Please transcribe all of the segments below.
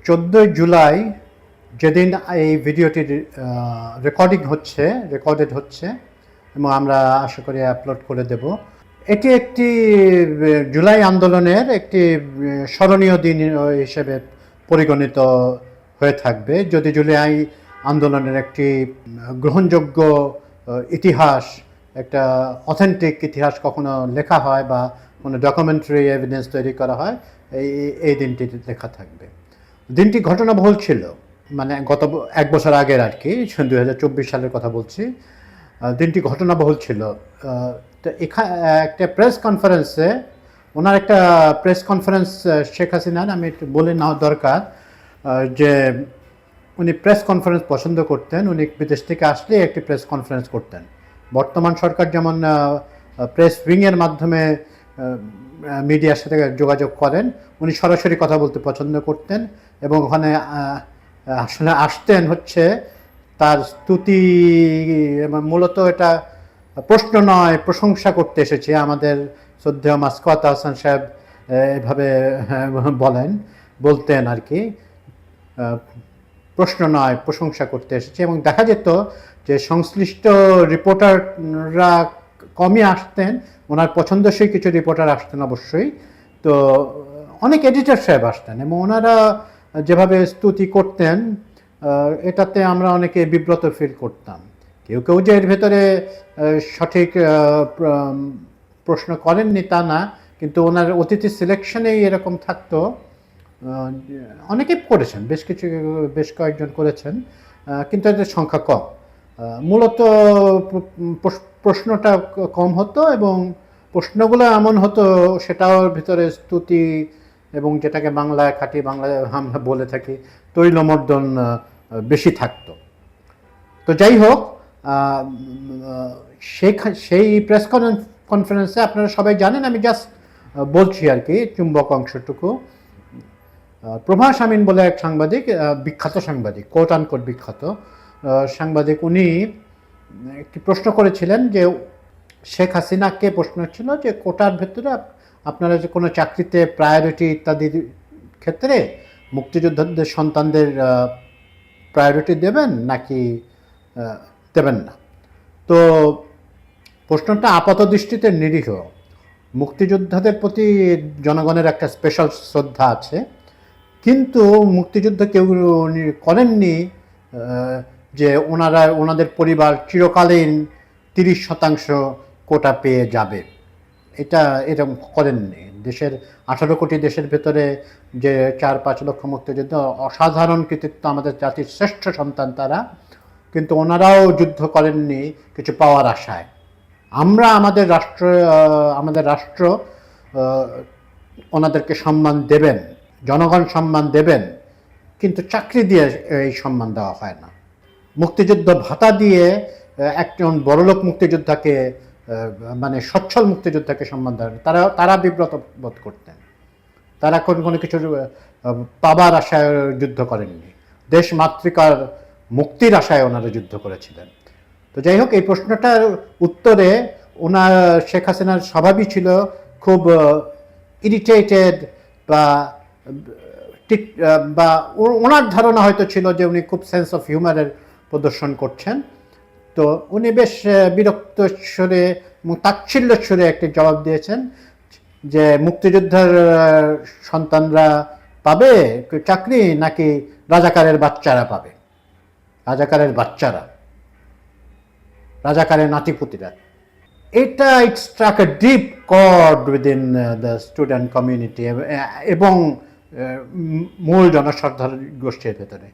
14 জুলাই যেদিন এই ভিডিওটি রেকর্ডেড হচ্ছে এবং আমরা আশা করি আপলোড করে দেব। এটি একটি জুলাই আন্দোলনের একটি স্মরণীয় দিন হিসেবে পরিগণিত হয়ে থাকবে। যদি জুলাই আন্দোলনের একটি গ্রহণযোগ্য ইতিহাস, একটা অথেন্টিক ইতিহাস কখনো লেখা হয় বা কোনো ডকুমেন্টারি এভিডেন্স তৈরি করা হয়, এই দিনটি লেখা থাকবে। দিনটি ঘটনাবহুল ছিল, মানে গত 1 বছর আগের আর কি, 2024 সালের কথা বলছি। দিনটি ঘটনাবহুল ছিল। তো একটা প্রেস কনফারেন্সে ওনার একটা প্রেস কনফারেন্স শেখ হাসিনার আমি একটু বলে নেওয়া দরকার যে উনি প্রেস কনফারেন্স পছন্দ করতেন। উনি বিদেশ থেকে আসলে একটি প্রেস কনফারেন্স করতেন। বর্তমান সরকার যেমন প্রেস উইংয়ের মাধ্যমে মিডিয়ার সাথে যোগাযোগ করেন, উনি সরাসরি কথা বলতে পছন্দ করতেন এবং ওখানে আসলে আসতেন হচ্ছে তার স্তুতি, মূলত এটা প্রশ্ন নয়, প্রশংসা করতে এসেছে। আমাদের শ্রদ্ধেয় মাসকাত হাসান সাহেব এভাবে বলতেন আর কি, প্রশ্ন নয় প্রশংসা করতে এসেছে। এবং দেখা যেত যে সংশ্লিষ্ট রিপোর্টাররা কমই আসতেন, ওনার পছন্দসই কিছু রিপোর্টার আসতেন অবশ্যই। তো অনেক এডিটর সাহেব আসতেন এবং ওনারা যেভাবে স্তুতি করতেন এটাতে আমরা অনেকে বিব্রত ফিল করতাম। কেউ কেউ যে এর ভেতরে সঠিক প্রশ্ন করেননি তা না, কিন্তু ওনার অতিথি সিলেকশনেই এরকম থাকতো। অনেকেই করেছেন, বেশ কয়েকজন করেছেন, কিন্তু এদের সংখ্যা কম। মূলত প্রশ্নটা কম হতো এবং প্রশ্নগুলো এমন হতো সেটাও ভিতরে স্তুতি এবং যেটাকে বাংলায় খাঁটি বাংলায় আমরা বলে থাকি তৈলমর্দন বেশি থাকতো। তো যাই হোক, সেই প্রেস কনফারেন্সে আপনারা সবাই জানেন, আমি জাস্ট বলছি আর কি চুম্বক অংশটুকু। প্রভাস আমিন বলে এক সাংবাদিক, বিখ্যাত সাংবাদিক, কোট আনকোট বিখ্যাত সাংবাদিক, উনি একটি প্রশ্ন করেছিলেন যে শেখ হাসিনাকে প্রশ্ন ছিল যে কোটার ভেতরে আপনারা যে কোনো চাকরিতে প্রায়োরিটি ইত্যাদির ক্ষেত্রে মুক্তিযোদ্ধাদের সন্তানদের প্রায়োরিটি দেবেন নাকি দেবেন না। তো প্রশ্নটা আপাত দৃষ্টিতে নিরীহ। মুক্তিযোদ্ধাদের প্রতি জনগণের একটা স্পেশাল শ্রদ্ধা আছে, কিন্তু মুক্তিযুদ্ধ কেউ করেননি যে ওনাদের পরিবার চিরকালীন 30% কোটা পেয়ে যাবে, এটা এরকম করেননি। দেশের 18 কোটি দেশের ভেতরে যে 4-5 লক্ষ মুক্তিযুদ্ধ, অসাধারণ কৃতিত্ব, আমাদের জাতির শ্রেষ্ঠ সন্তান তারা, কিন্তু ওনারাও যুদ্ধ করেননি কিছু পাওয়ার আশায়। আমাদের রাষ্ট্র ওনাদেরকে সম্মান দেবেন, জনগণ সম্মান দেবেন, কিন্তু চাকরি দিয়ে এই সম্মান দেওয়া হয় না। মুক্তিযুদ্ধ ভাতা দিয়ে একজন বড়লোক মুক্তিযোদ্ধাকে, মানে সচ্ছল মুক্তিযোদ্ধাকে সম্মান দেওয়া, তারা বিব্রত বোধ করতেন। তারা কোনো কিছু পাবার আশায় যুদ্ধ করেননি, দেশ মাতৃকার মুক্তির আশায় ওনারা যুদ্ধ করেছিলেন। তো যাই হোক, এই প্রশ্নটার উত্তরে শেখ হাসিনার স্বভাবই ছিল খুব ইরিটেটেড, বা ওনার ধারণা হয়তো ছিল যে উনি খুব সেন্স অফ হিউমারের প্রদর্শন করছেন। তো উনি বেশ বিরক্ত স্বরে এবং তাচ্ছিল্য স্বরে একটি জবাব দিয়েছেন যে মুক্তিযোদ্ধার সন্তানরা পাবে চাকরি নাকি রাজাকারের বাচ্চারা পাবে, রাজাকারের নাতিপুতিরা। এটা it struck a deep chord within the student community এবং মূল জনসাধারণ গোষ্ঠীর ভেতরে।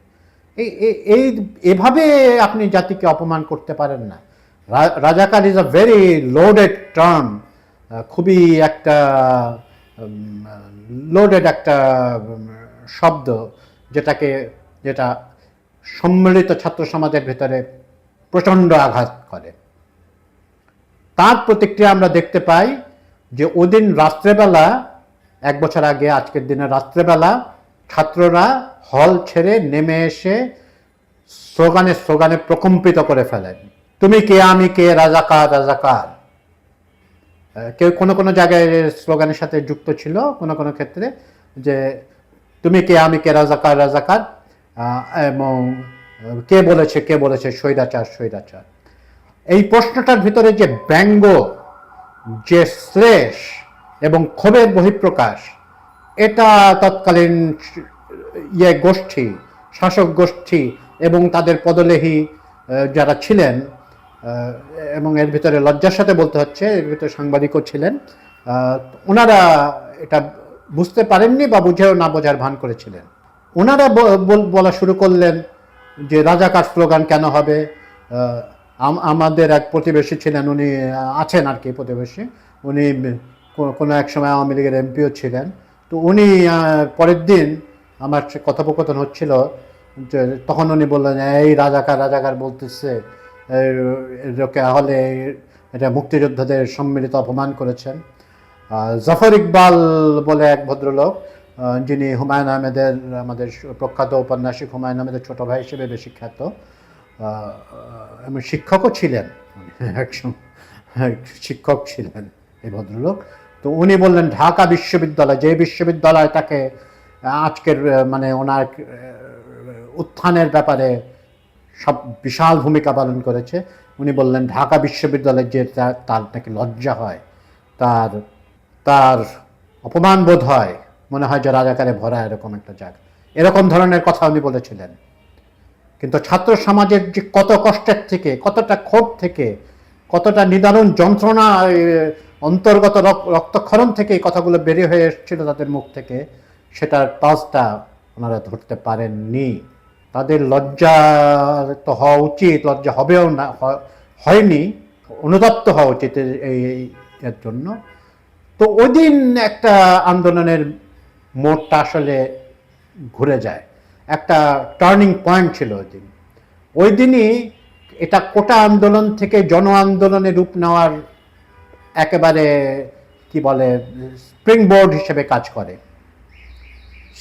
এভাবে আপনি জাতিকে অপমান করতে পারেন না। রাজাকার is a very loaded term, খুবই একটা লোডেড একটা শব্দ, যেটা সম্মিলিত ছাত্র সমাজের ভেতরে প্রচণ্ড আঘাত করে। তার প্রতিক্রিয়া আমরা দেখতে পাই যে ওদিন রাত্রেবেলা, 1 বছর আগে আজকের দিনে রাত্রেবেলা, ছাত্ররা হল ছেড়ে নেমে এসে স্লোগানে প্রকম্পিত করে ফেলেন, তুমি কে আমি কে, রাজাকার রাজাকার। কেউ কোনো জায়গায় স্লোগানের সাথে যুক্ত ছিল, কোনো ক্ষেত্রে যে তুমি কে আমি কে, রাজাকার রাজাকার, এবং কে বলেছে স্বৈরাচার স্বৈরাচার। এই প্রশ্নটার ভিতরে যে ব্যঙ্গ, যে শ্লেষ এবং ক্ষোভের বহিঃপ্রকাশ, এটা তৎকালীন গোষ্ঠী, শাসক গোষ্ঠী এবং তাদের পদলেহী যারা ছিলেন, এবং এর ভিতরে লজ্জার সাথে বলতে হচ্ছে এর ভিতরে সাংবাদিকও ছিলেন, ওনারা এটা বুঝতে পারেননি বা বুঝেও না বোঝার ভান করেছিলেন। ওনারা বলা শুরু করলেন যে রাজাকার স্লোগান কেন হবে। আমাদের এক প্রতিবেশী ছিলেন, উনি আছেন আর কি প্রতিবেশী, উনি কোনো এক সময় আওয়ামী লীগের এমপিও ছিলেন। তো উনি পরের দিন আমার কথোপকথন হচ্ছিল, যে তখন উনি বললেন এই রাজাকার রাজাকার বলতেছে, হলে এটা মুক্তিযোদ্ধাদের সম্মিলিত অপমান করেছেন। জাফর ইকবাল বলে এক ভদ্রলোক, যিনি হুমায়ুন আহমেদের, আমাদের প্রখ্যাত ঔপন্যাসিক হুমায়ুন আহমেদের ছোট ভাই হিসেবে বেশি খ্যাত, এবং শিক্ষকও ছিলেন, একজন শিক্ষক ছিলেন এই ভদ্রলোক। তো উনি বললেন ঢাকা বিশ্ববিদ্যালয়, যে বিশ্ববিদ্যালয় তাকে আজকের মানে ওনার উত্থানের ব্যাপারে সব বিশাল ভূমিকা পালন করেছে, উনি বললেন ঢাকা বিশ্ববিদ্যালয় যে তার নাকি লজ্জা হয়, তার তার অপমান বোধ হয়, মনে হয় যে রাজাকারে ভরা এরকম একটা জায়গা, এরকম ধরনের কথা উনি বলেছিলেন। কিন্তু ছাত্র সমাজের যে কত কষ্টের থেকে, কতটা ক্ষোভ থেকে, কতটা নিদারুণ যন্ত্রণা, অন্তর্গত রক্তক্ষরণ থেকে এই কথাগুলো বেরিয়ে হয়ে এসেছিল তাদের মুখ থেকে, সেটার তাজটা ওনারা ধরতে পারেননি। তাদের লজ্জা তো হওয়া উচিত, লজ্জা হবেও না, হয়নি, অনুতপ্ত হওয়া উচিত এর জন্য। তো ওই দিন একটা আন্দোলনের মোড়টা আসলে ঘুরে যায়, একটা টার্নিং পয়েন্ট ছিল ওই দিন। ওই দিনই এটা কোটা আন্দোলন থেকে জন আন্দোলনে রূপ নেওয়ার একেবারে কি বলে স্প্রিং বোর্ড হিসেবে কাজ করে।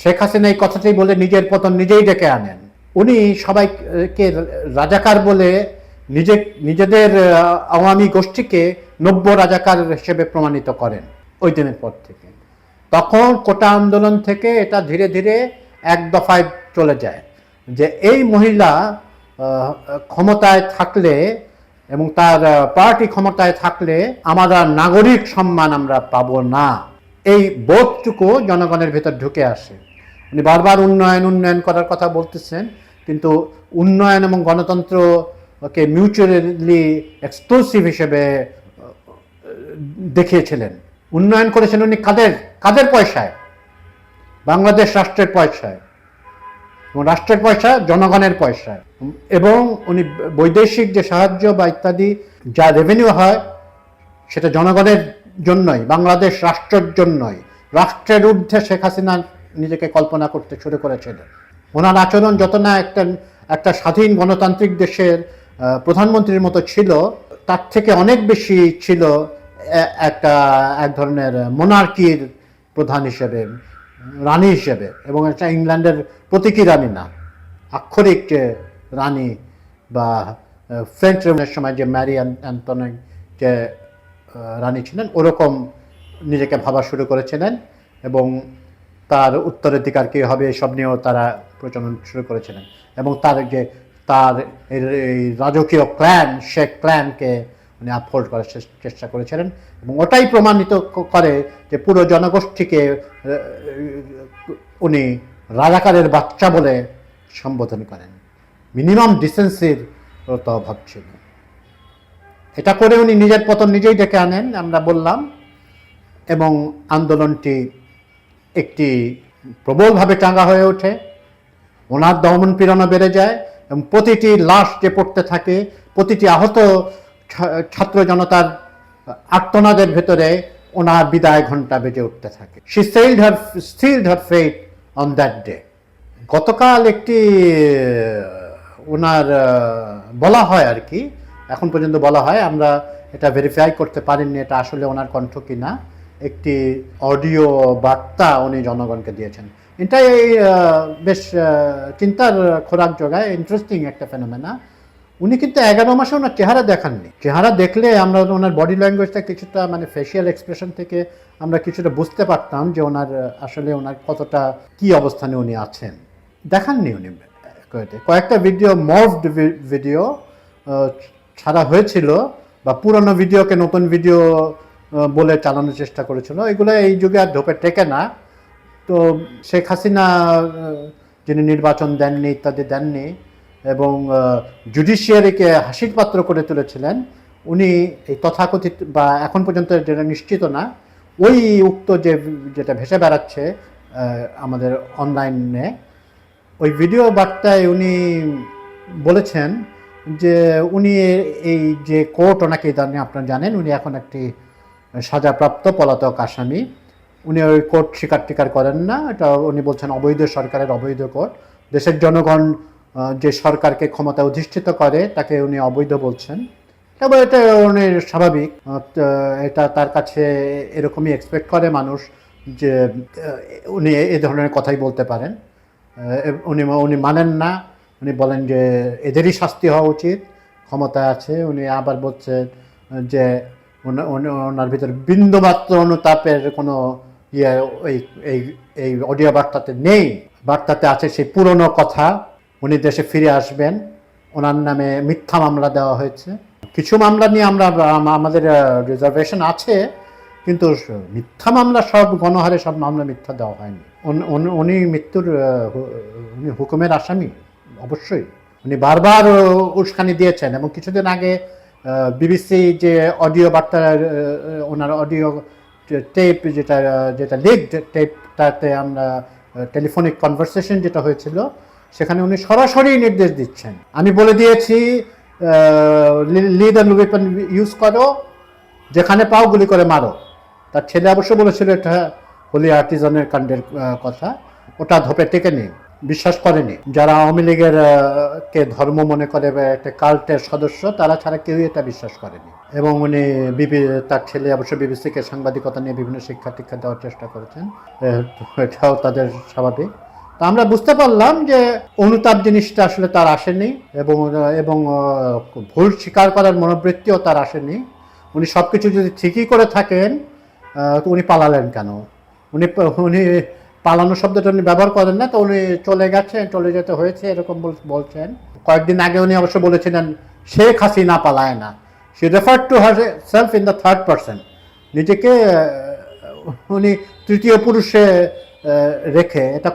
শেখ হাসিনা এই কথাটাই বলে নিজের পতন নিজেই ডেকে আনেন। উনি সবাইকে রাজাকার বলে নিজেদের আওয়ামী গোষ্ঠীকে নব্য রাজাকার হিসেবে প্রমাণিত করেন ওই দিনের পর থেকে। তখন কোটা আন্দোলন থেকে এটা ধীরে ধীরে এক দফায় চলে যায় যে এই মহিলা ক্ষমতায় থাকলে এবং তার পার্টি ক্ষমতায় থাকলে আমরা নাগরিক সম্মান আমরা পাবো না, এই বোধটুকু জনগণের ভেতর ঢুকে আসে। উনি বারবার উন্নয়ন উন্নয়ন করার কথা বলতেছেন, কিন্তু উন্নয়ন এবং গণতন্ত্রকে মিউচুয়ালি এক্সক্লুসিভ হিসেবে দেখিয়েছিলেন। উন্নয়ন করেছেন উনি কাদের পয়সায়? বাংলাদেশ রাষ্ট্রের পয়সায়, এবং রাষ্ট্রের পয়সা জনগণের পয়সায়। এবং উনি বৈদেশিক যে সাহায্য বা ইত্যাদি যা রেভিনিউ হয় সেটা জনগণের জন্যই, বাংলাদেশ রাষ্ট্রের জন্যই। রাষ্ট্রের ঊর্ধ্বে শেখ হাসিনা নিজেকে কল্পনা করতে শুরু করেছিলেন। ওনার আচরণ যত না একটা স্বাধীন গণতান্ত্রিক দেশের প্রধানমন্ত্রীর মতো ছিল, তার থেকে অনেক বেশি ছিল এক ধরনের মোনার্কির প্রধান হিসেবে, রানী হিসেবে। এবং এটা ইংল্যান্ডের প্রতীকী রানী না, আক্ষরিক যে রানী, বা ফ্রেঞ্চ রেভলিউশনের সময় যে ম্যারি অ্যান্তোনেট যে রানী ছিলেন, ওরকম নিজেকে ভাবা শুরু করেছিলেন। এবং তার উত্তরাধিকার কী হবে এসব নিয়েও তারা প্রচলন শুরু করেছিলেন। এবং তার এই রাজকীয় ক্ল্যান, শেখ ক্ল্যানকে উনি আপহোল্ড করার চেষ্টা করেছিলেন। এবং ওটাই প্রমাণিত করে যে পুরো জনগোষ্ঠীকে উনি রাজাকারের বাচ্চা বলে সম্বোধন করেন। মিনিমাম ডিসেন্সির তো অভাব ছিল। এটা করে উনি নিজের পতন নিজেই ডেকে আনেন, আমরা বললাম। এবং আন্দোলনটি একটি প্রবলভাবে চাঙ্গা হয়ে ওঠে, ওনার দমন পীড়নও বেড়ে যায়, এবং প্রতিটি লাশ যে পড়তে থাকে, প্রতিটি আহত ছাত্র জনতার আর্তনাদের ভেতরে ওনার বিদায় ঘণ্টা বেজে উঠতে থাকে। She sealed her fate on that day. গতকাল একটি ওনার বলা হয় আর কি, এখন পর্যন্ত বলা হয়, আমরা এটা ভেরিফাই করতে পারিনি এটা আসলে ওনার কণ্ঠ কিনা, একটি অডিও বার্তা উনি জনগণকে দিয়েছেন। এটাই বেশ চিন্তার খোরাক জোগায়, ইন্টারেস্টিং একটা ফেনোমেনা। উনি কিন্তু 11 মাসে ওনার চেহারা দেখাননি। চেহারা দেখলে আমরা ওনার বডি ল্যাঙ্গুয়েজটা কিছুটা মানে ফেসিয়াল এক্সপ্রেশন থেকে আমরা কিছুটা বুঝতে পারতাম যে ওনার আসলে ওনার কতটা কি অবস্থানে উনি আছেন। দেখাননি উনি। কয়েকটা ভিডিও মর্ভড ভিডিও ছাড়া হয়েছিল, বা পুরনো ভিডিওকে নতুন ভিডিও বলে চালানোর চেষ্টা করেছিল। এগুলো এই যুগে আর ঢোপে টেকে না। তো শেখ হাসিনা যিনি নির্বাচন দেননি ইত্যাদি দেননি এবং জুডিশিয়ারিকে হাসির পাত্র করে তুলেছিলেন, উনি এই তথাকথিত বা এখন পর্যন্ত যেটা নিশ্চিত না, ওই উক্ত যেটা ভেসে বেড়াচ্ছে আমাদের অনলাইনে, ওই ভিডিও বার্তায় উনি বলেছেন যে উনি এই যে কোর্ট ওনাকে জানেন, আপনারা জানেন উনি এখন একটি সাজাপ্রাপ্ত পলাতক আসামি। উনি ওই কোর্ট স্বীকার করেন না। এটা উনি বলছেন অবৈধ সরকারের অবৈধ কোর্ট। দেশের জনগণ যে সরকারকে ক্ষমতা অধিষ্ঠিত করে তাকে উনি অবৈধ বলছেন, এবং এটা উনি স্বাভাবিক। এটা তার কাছে এরকমই এক্সপেক্ট করে মানুষ যে উনি এই ধরনের কথাই বলতে পারেন। উনি মানেন না। উনি বলেন যে এদেরই শাস্তি হওয়া উচিত, ক্ষমতা আছে। উনি আবার বলছেন যে ওনার ভিতরে বিন্দুমাত্র অনুতাপের কোনো ইয়ে এই অডিও বার্তাতে নেই। বার্তাতে আছে সেই পুরনো কথা, উনি দেশে ফিরে আসবেন। ওনার নামে মিথ্যা মামলা দেওয়া হয়েছে। কিছু মামলা নিয়ে আমাদের রিজার্ভেশন আছে, কিন্তু মিথ্যা মামলা সব গণহারে সব মামলা মিথ্যা দেওয়া হয়নি। উনি মৃত্যুর উনি হুকুমের আসামি অবশ্যই। উনি বারবার উস্কানি দিয়েছেন, এবং কিছুদিন আগে বিবিসি যে অডিও বার্তা, ওনার অডিও টেপ যেটা লিকড টেপটাতে আমরা টেলিফোনিক কনভারসেশন যেটা হয়েছিল, সেখানে উনি সরাসরি নির্দেশ দিচ্ছেন, আমি বলে দিয়েছি লিড ওয়েপন ইউজ করো, যেখানে পাও গুলি করে মারো। তার ছেলে অবশ্য বলেছিল এটা হোলি আর্টিজানের কাণ্ডের কথা, ওটা ধোপে টেকেনি, বিশ্বাস করেনি। যারা আওয়ামী লীগের কে ধর্ম মনে করে একটা কাল্টের সদস্য, তারা ছাড়া কেউই এটা বিশ্বাস করেনি। এবং উনি তার ছেলে অবশ্য বিবিসিকে সাংবাদিকতা নিয়ে বিভিন্ন শিক্ষা টিক্ষা দেওয়ার চেষ্টা করেছেন, এটাও তাদের স্বাভাবিক। তো আমরা বুঝতে পারলাম যে অনুতাপ জিনিসটা আসলে তার আসেনি, এবং ভুল স্বীকার করার মনোবৃত্তিও তার আসেনি। উনি সব কিছু যদি ঠিকই করে থাকেন, তো উনি পালালেন কেন? উনি পালানো শব্দটা উনি ব্যবহার করেন না, তো উনি চলে গেছেন, চলে যেতে হয়েছে এরকম বলছেন। কয়েকদিন আগে উনি অবশ্য বলেছিলেন শেখ হাসিনা পালায় না। She referred to her self in the third person. নিজেকে উনি তৃতীয় পুরুষে রেখে, এটা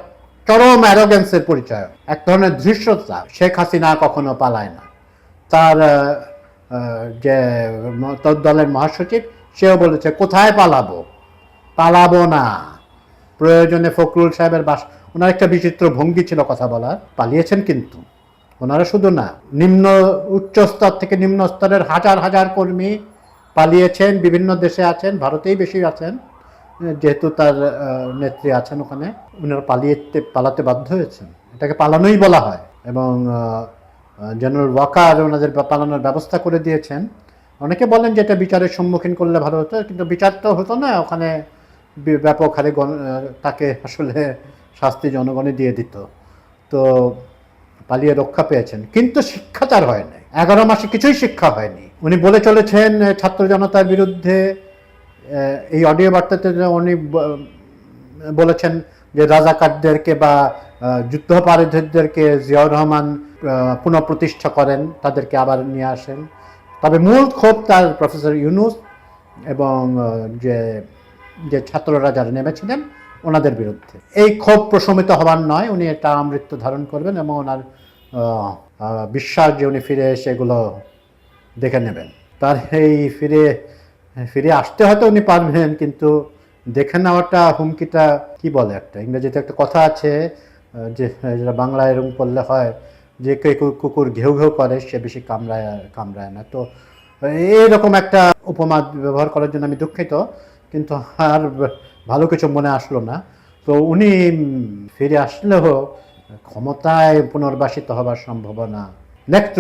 চরম অ্যারোগেন্সের পরিচয়, এক ধরনের ধৃষ্টতা। শেখ হাসিনা কখনো পালায় না। তার যে দলের মহাসচিব, সেও বলেছে কোথায় পালাবো না, প্রয়োজনে ফখরুল সাহেবের ওনার একটা বিচিত্র ভঙ্গি ছিল কথা বলার। পালিয়েছেন কিন্তু ওনারা শুধু না, উচ্চ স্তর থেকে নিম্ন স্তরের হাজার হাজার কর্মী পালিয়েছেন, বিভিন্ন দেশে আছেন, ভারতেই বেশি আছেন, যেহেতু তার নেত্রী আছেন ওখানে। ওনারা পালাতে বাধ্য হয়েছেন, এটাকে পালানোই বলা হয়। এবং জেনারেল ওয়াকার ওনাদের পালানোর ব্যবস্থা করে দিয়েছেন। অনেকে বলেন যে এটা বিচারের সম্মুখীন করলে ভালো হতো, কিন্তু বিচার তো হতো না, ওখানে ব্যাপক হারে তাকে আসলে শাস্তি জনগণে দিয়ে দিত। তো পালিয়ে রক্ষা পেয়েছেন, কিন্তু শিক্ষা তার হয় নাই। 11 মাসে কিছুই শিক্ষা হয়নি। উনি বলে চলেছেন ছাত্র জনতার বিরুদ্ধে। এই অডিও বার্তাতে উনি বলেছেন যে রাজাকারদেরকে বা যুদ্ধাপরাধীদেরকে জিয়াউর রহমান পুনঃপ্রতিষ্ঠা করেন, তাদেরকে আবার নিয়ে আসেন। তবে মূল ক্ষোভ তার প্রফেসর ইউনূস এবং যে ছাত্ররা যারা নেমেছিলেন ওনাদের বিরুদ্ধে। এই ক্ষোভ প্রশমিত হবার নয়, উনি এটা আমৃত্যু ধারণ করবেন, এবং ওনার বিশ্বাস যে উনি ফিরে এসে এগুলো দেখে নেবেন। তার এই ফিরে আসতে হয়তো উনি পারবেন, কিন্তু দেখে নেওয়াটা হুমকিটা কি বলে, একটা ইংরেজিতে একটা কথা আছে যে যেটা বাংলায় এরকম করলে হয় যে কুকুর ঘেউ ঘেউ করে, সে বেশি কামড়ায় না। তো এইরকম একটা উপমা ব্যবহার করার জন্য আমি দুঃখিত, কিন্তু আর ভালো কিছু মনে আসলো না। তো উনি ফিরে আসলেও ক্ষমতায় পুনর্বাসিত হবার সম্ভাবনা নেক্সট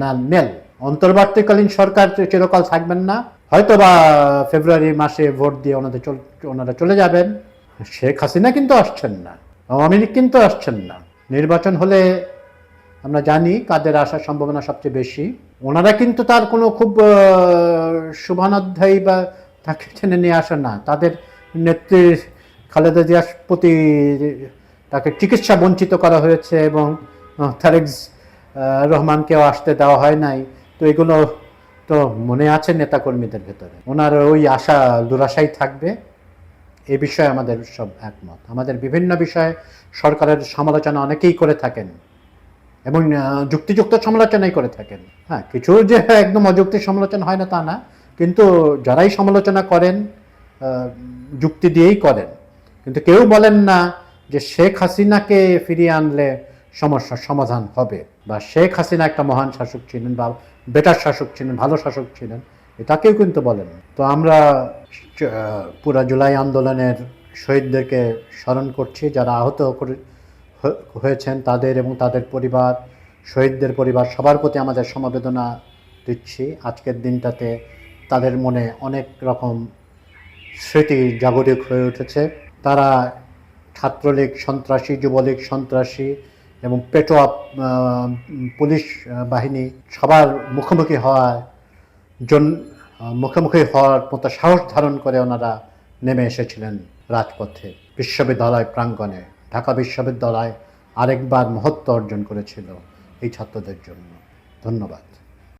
না নেল। অন্তর্বর্তীকালীন সরকার চিরকাল থাকবেন না, হয়তো বা ফেব্রুয়ারি মাসে ভোট দিয়ে ওনারা চলে যাবেন। শেখ হাসিনা কিন্তু আসছেন না, আওয়ামী লীগ কিন্তু আসছেন না। নির্বাচন হলে আমরা জানি কাদের আসার সম্ভাবনা সবচেয়ে বেশি। ওনারা কিন্তু তার কোনো খুব শুভানুধ্যায়ী বা তাকে টেনে নিয়ে আসে না। তাদের নেত্রী খালেদা জিয়ার প্রতি তাকে চিকিৎসা বঞ্চিত করা হয়েছে এবং তারেক রহমানকেও আসতে দেওয়া হয় নাই। তো এগুলো তো মনে আছে নেতাকর্মীদের ভেতরে, ওনার ওই আশা দুরাশাই থাকবে। এ বিষয়ে আমাদের সব একমত। আমাদের বিভিন্ন বিষয়ে সরকারের সমালোচনা অনেকেই করে থাকেন এবং যুক্তিযুক্ত সমালোচনাই করে থাকেন। হ্যাঁ, কিছু যে একদম অযৌক্তিক সমালোচনা হয় না তা না, কিন্তু যারাই সমালোচনা করেন যুক্তি দিয়েই করেন। কিন্তু কেউ বলেন না যে শেখ হাসিনাকে ফিরিয়ে আনলে সমস্যার সমাধান হবে, বা শেখ হাসিনা একটা মহান শাসক ছিলেন বা বেটার শাসক ছিলেন, ভালো শাসক ছিলেন, এটা কেউ কিন্তু বলেন। তো আমরা পুরা জুলাই আন্দোলনের শহীদদেরকে স্মরণ করছি, যারা আহত হয়েছেন তাদের এবং তাদের পরিবার, শহীদদের পরিবার সবার প্রতি আমাদের সমবেদনা দিচ্ছি। আজকের দিনটাতে তাদের মনে অনেক রকম স্মৃতি জাগরিক হয়ে উঠেছে। তারা ছাত্রলীগ সন্ত্রাসী, যুবলীগ সন্ত্রাসী এবং পেটোয়া পুলিশ বাহিনী সবার মুখোমুখি হওয়ার মতো সাহস ধারণ করে ওনারা নেমে এসেছিলেন রাজপথে, বিশ্ববিদ্যালয় প্রাঙ্গণে। ঢাকা বিশ্ববিদ্যালয় আরেকবার মহত্ব অর্জন করেছিল এই ছাত্রদের জন্য। ধন্যবাদ।